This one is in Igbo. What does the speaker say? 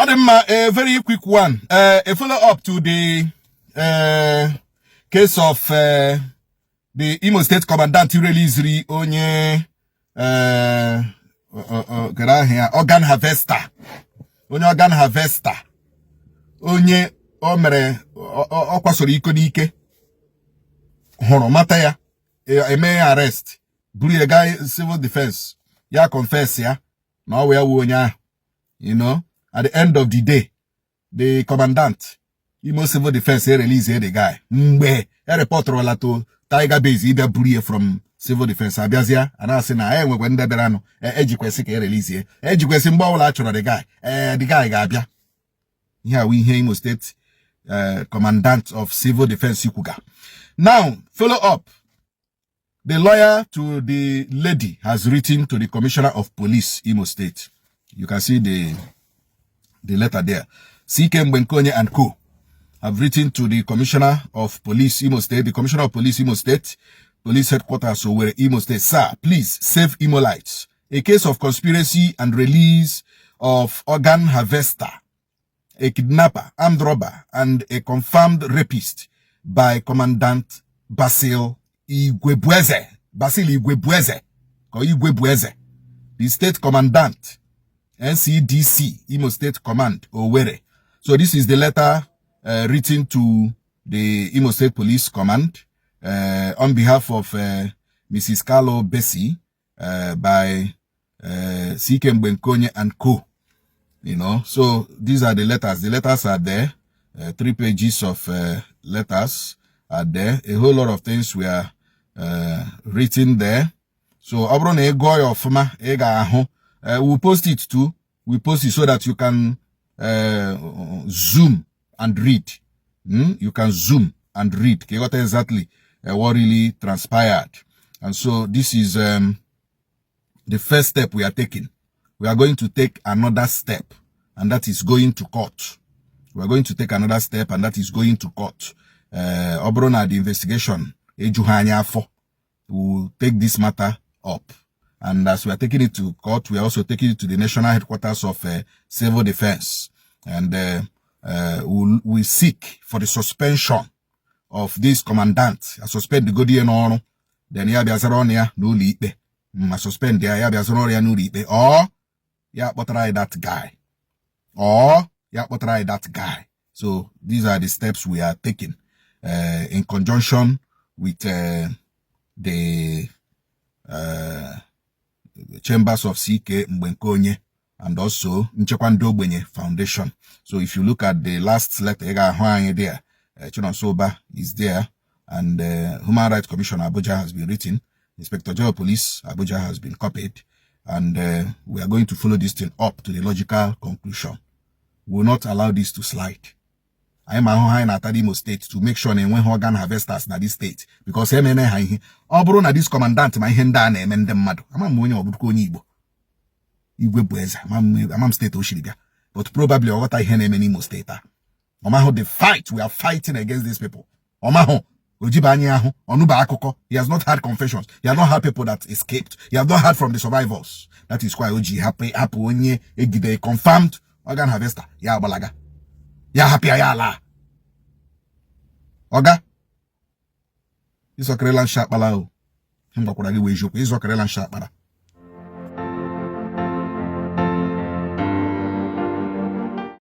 Uzodinma, a very quick one. A follow-up to the case of the Imo State Commandant release onye organ harvester. Organ harvester. Onye omere okwasoro iko n'ike. Horo mata ya. Eme arrest. Buru a guy civil defense. Ya confess ya. Na we onye, you know. At the end of the day, the commandant, Imo Civil Defense, release the guy. A reporter to Tiger Base, either Burie from Civil Defense, Abiazia, and I say, I when the Berano, Eduquesi release here. Eduquesi Mbola actually the guy. The guy Gabia. Here we hear Imo State Commandant of Civil Defense Yukuga. Now, follow up. The lawyer to the lady has written to the Commissioner of Police, Imo State. You can see the letter there. C.K. Mbenkonye and Co. have written to the Commissioner of Police, Imo State, the Commissioner of Police, Imo State, Police Headquarters, so where Imo State, sir, please save Imolites. A case of conspiracy and release of organ harvester, a kidnapper, armed robber, and a confirmed rapist by Commandant Basil Igwebueze. Basil Igwebueze. Or Igwebueze. The state commandant, NCDC, Imo State Command, Owerri. So this is the letter written to the Imo State Police Command on behalf of Mrs. Carlo Bessie by C.K. Mbenkonye and Co. You know, so these are the letters. The letters are there. 3 pages of letters are there. A whole lot of things were written there. So, Abron Egoy of Fama, Ega Aho. We'll post it too. We post it so that you can zoom and read. You can zoom and read. Okay, what exactly what really transpired. And so this is the first step we are taking. We are going to take another step, and that is going to court. We are going to take another step, and that is going to court. Obrona, the investigation, will take this matter up. And as we are taking it to court, we are also taking it to the national headquarters of civil defense. And we seek for the suspension of this commandant. I suspend the good on then ya biazaronia no lipe. I suspend ya biazaronia no lipe. Or ya but try that guy. Or ya but try that guy. So these are the steps we are taking in conjunction with the chambers of C.K. Mbenkonye and also Nchekwando Ogbenye Foundation. So if you look at the last letter there, Chinon Soba is there, and Human Rights Commissioner Abuja has been written. Inspector General Police Abuja has been copied, and we are going to follow this thing up to the logical conclusion. We will not allow this to slide. I am in Imo State to make sure when organ harvesters na this state, because obro na this commandant my henda na emende mmadu. Ama monye obuko onye Igbo. Igwe bueze. Amam state oshiribia. But probably what I hear in Imo State. Omaho the fight we are fighting against these people. Omaho ojiba anyi ahu onuba akoko. He has not had confessions. He has not had people that escaped. He has not heard from the survivors. That is why Oji happy onye egide confirmed organ harvester. Ya balaga. Ya happy ayala. Oga. Iso Kerelan Shapala. Himba kura gi wejoku. Iso Kerelan Shapala.